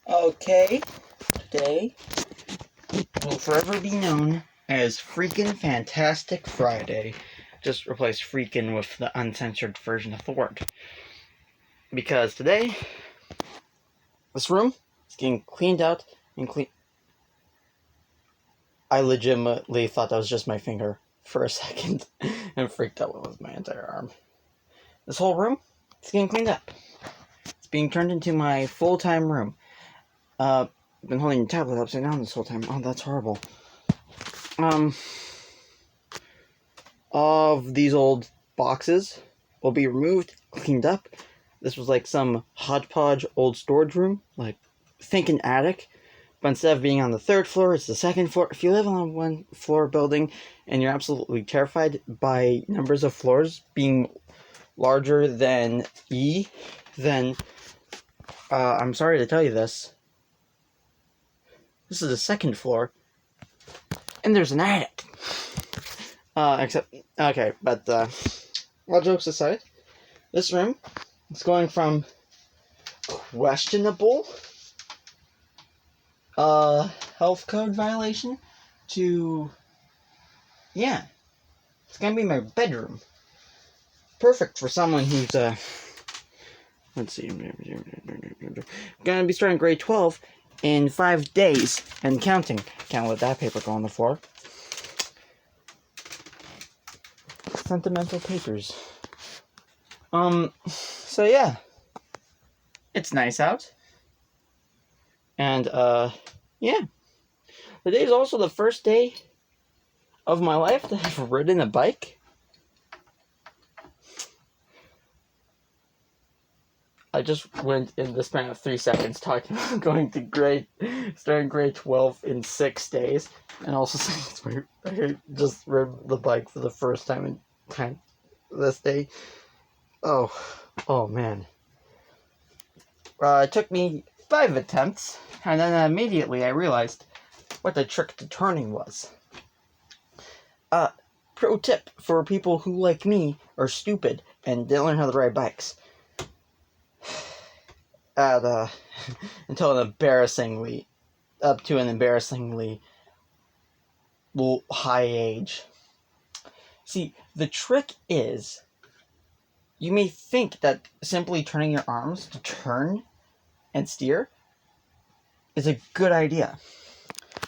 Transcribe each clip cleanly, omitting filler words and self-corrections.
Okay, today will forever be known as Freakin' Fantastic Friday. Just replace freakin' with the uncensored version of the word. Because today, this room is getting cleaned out and I legitimately thought that was just my finger for a second and freaked out with my entire arm. This whole room is getting cleaned up. It's being turned into my full-time room. I've been holding the tablet upside down this whole time. Oh, that's horrible. Of these old boxes will be removed, cleaned up. This was like some hodgepodge old storage room, like think an attic, but instead of being on the third floor, it's the second floor. If you live on a one-floor building and you're absolutely terrified by numbers of floors being larger than E, then I'm sorry to tell you this. This is the second floor, and there's an attic. But all jokes aside, this room is going from questionable health code violation to, yeah, it's gonna be my bedroom. Perfect for someone who's, let's see, gonna be starting grade 12 in 5 days and counting. Can't let that paper go on the floor. Sentimental papers. So yeah. It's nice out. And, yeah. Today is also the first day of my life that I've ridden a bike. I just went in the span of 3 seconds talking about starting grade 12 in 6 days. And also saying I just rode the bike for the first time this day. Oh man. It took me 5 attempts, and then immediately I realized what the trick to turning was. Pro tip for people who, like me, are stupid and didn't learn how to ride bikes. Up to an embarrassingly high age. See, the trick is, you may think that simply turning your arms to turn and steer is a good idea,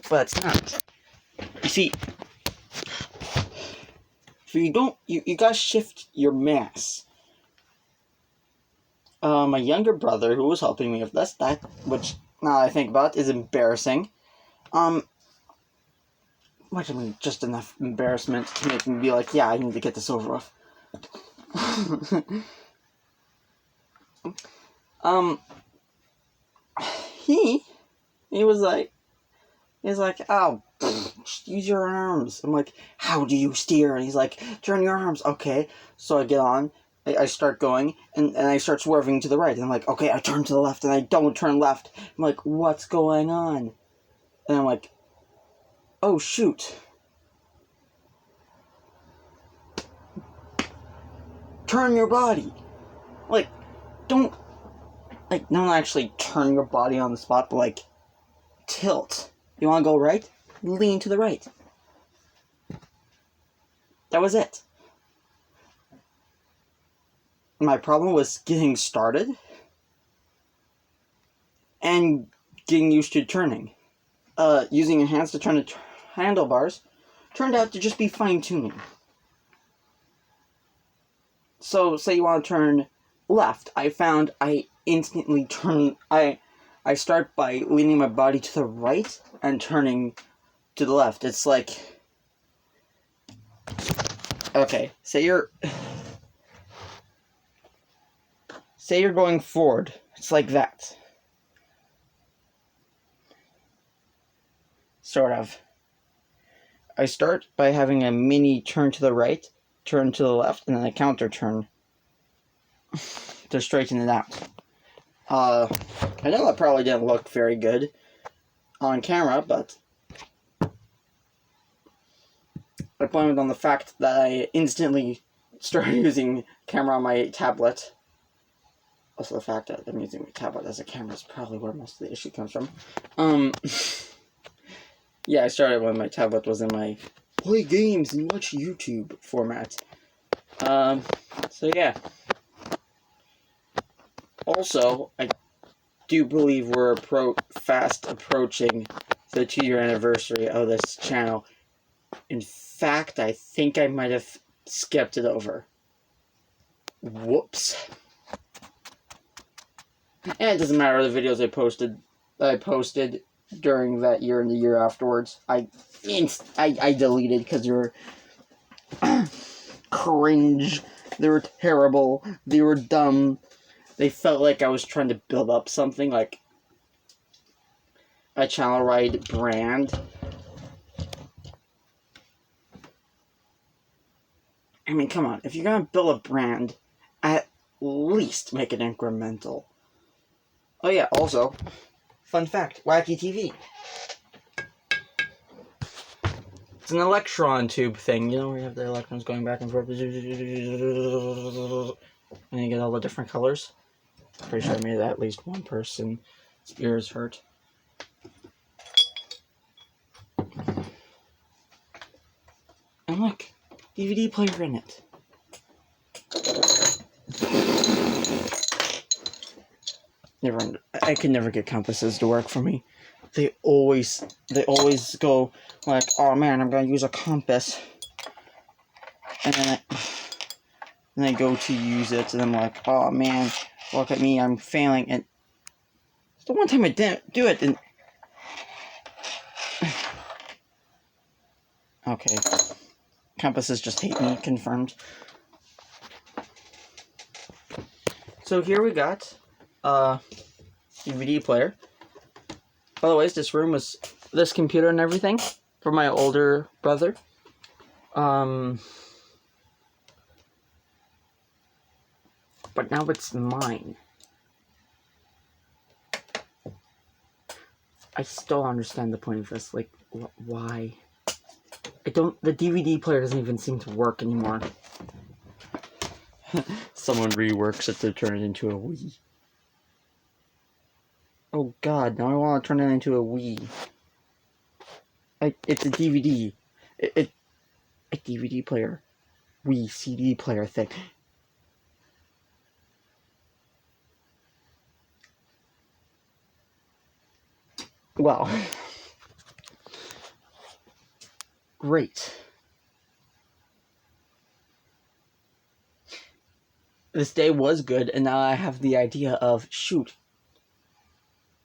but it's not. You see, if you don't, you gotta shift your mass. My younger brother, who was helping me with this, which now that I think about is embarrassing. Which I mean, just enough embarrassment to make me be like, yeah, I need to get this over with. He was like, oh, just use your arms. I'm like, how do you steer? And he's like, turn your arms. Okay, so I get on. I start going, and I start swerving to the right. And I'm like, okay, I turn to the left, and I don't turn left. I'm like, what's going on? And I'm like, oh, shoot. Turn your body. Like, don't actually turn your body on the spot, but, like, tilt. You want to go right? Lean to the right. That was it. My problem was getting started and getting used to turning. Using your hands to turn the handlebars turned out to just be fine-tuning. So, say you want to turn left. I found I instantly turn... I start by leaning my body to the right and turning to the left. It's like... Okay, say you're going forward. It's like that. Sort of. I start by having a mini turn to the right, turn to the left, and then a counter turn to straighten it out. I know that probably didn't look very good on camera, but I blamed it on the fact that I instantly started using camera on my tablet. Also, the fact that I'm using my tablet as a camera is probably where most of the issue comes from. Yeah, I started when my tablet was in my play games and watch YouTube format. So yeah. Also, I do believe we're fast approaching the 2-year anniversary of this channel. In fact, I think I might have skipped it over. Whoops. And it doesn't matter the videos I posted during that year and the year afterwards. I deleted because they were cringe. They were terrible. They were dumb. They felt like I was trying to build up something like a channel-wide brand. I mean, come on. If you're gonna build a brand, at least make it incremental. Oh yeah, also, fun fact, Wacky TV. It's an electron tube thing, you know, where you have the electrons going back and forth. And you get all the different colors. Pretty sure I made at least one person's ears hurt. And look, DVD player in it. I can never get compasses to work for me. They always go like, oh man, I'm gonna use a compass. And then I go to use it, and I'm like, oh man, look at me, I'm failing. And the one time I didn't do it, and okay, compasses just hate me, confirmed. So here we got DVD player. By the way, this computer and everything for my older brother. But now it's mine. I still understand the point of this. Like, why? The DVD player doesn't even seem to work anymore. Someone reworks it to turn it into a Wii. Oh god, now I want to turn it into a Wii. It's a DVD. A DVD player. Wii CD player thing. Well. Great. This day was good, and now I have the idea of, shoot,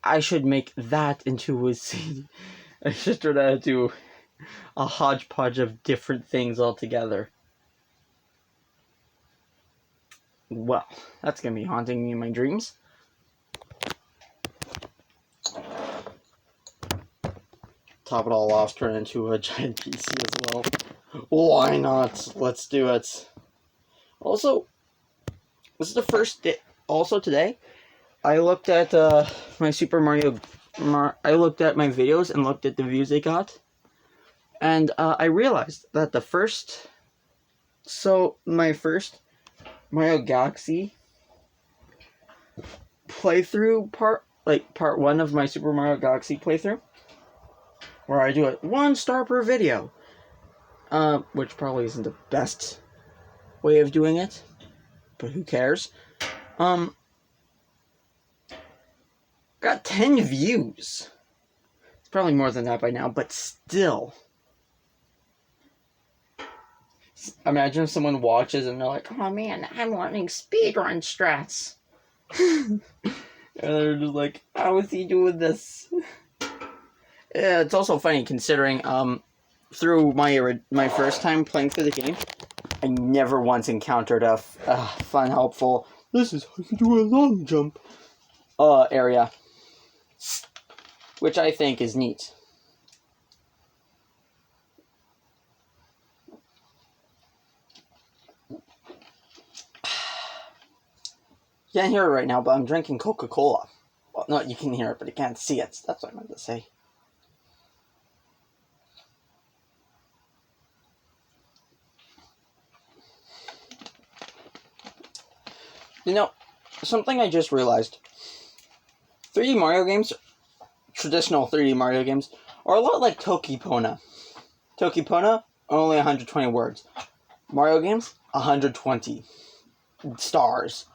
I should make that into a CD. I should turn that into a hodgepodge of different things altogether. Well, that's gonna be haunting me in my dreams. Top it all off, turn it into a giant PC as well. Why not? Let's do it. Also, this is the first day. Also today, I looked at my Super Mario. I looked at my videos and looked at the views they got, and I realized that my first Mario Galaxy playthrough part 1 of my Super Mario Galaxy playthrough, where I do it 1 star per video, which probably isn't the best way of doing it, but who cares? Got 10 views. It's probably more than that by now, but still. Imagine if someone watches and they're like, oh man, I'm learning speedrun strats. And they're just like, how is he doing this? Yeah, it's also funny considering, through my first time playing through the game, I never once encountered a fun, helpful, this is how you do a long jump, area. Which I think is neat. You can't hear it right now, but I'm drinking Coca-Cola. Well, no, you can hear it, but you can't see it. That's what I meant to say. You know, something I just realized. 3D Mario games, traditional 3D Mario games, are a lot like Tokipona. Tokipona, only 120 words. Mario games, 120 stars.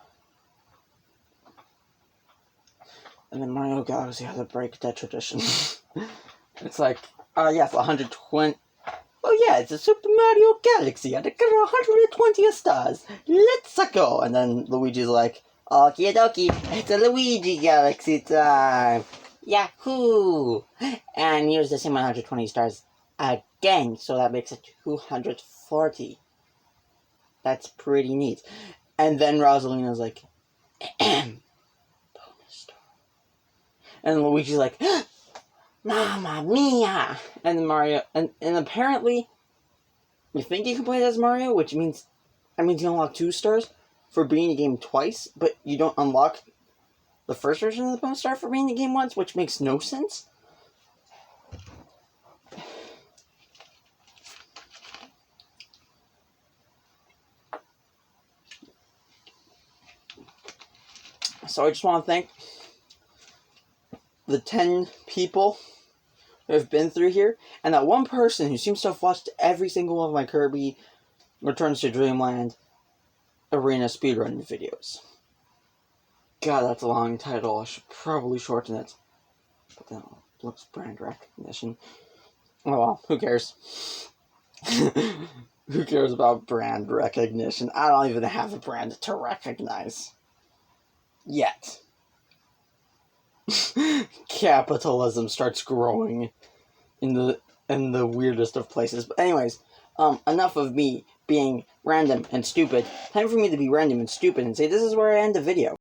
And then Mario Galaxy had to break that tradition. It's like, yes, 120. Oh yeah, it's a Super Mario Galaxy. I got 120 stars. Let's go. And then Luigi's like, okie dokie, it's a Luigi Galaxy time. Yahoo! And here's the same 120 stars again, so that makes it 240. That's pretty neat. And then Rosalina's like, bonus star. And Luigi's like, Mamma mia! And then Mario, and apparently, you think you can play it as Mario, which means, you unlock 2 stars for beating the game twice, but you don't unlock the first version of the bonus star for beating the game once, which makes no sense. So I just want to thank the 10 people who have been through here, and that one person who seems to have watched every single one of my Kirby Returns to Dreamland Arena speedrun videos. God, that's a long title. I should probably shorten it. But then it looks brand recognition. Oh well, who cares? Who cares about brand recognition? I don't even have a brand to recognize. Yet. Capitalism starts growing in the weirdest of places. But anyways, enough of me being random and stupid. Time for me to be random and stupid and say this is where I end the video.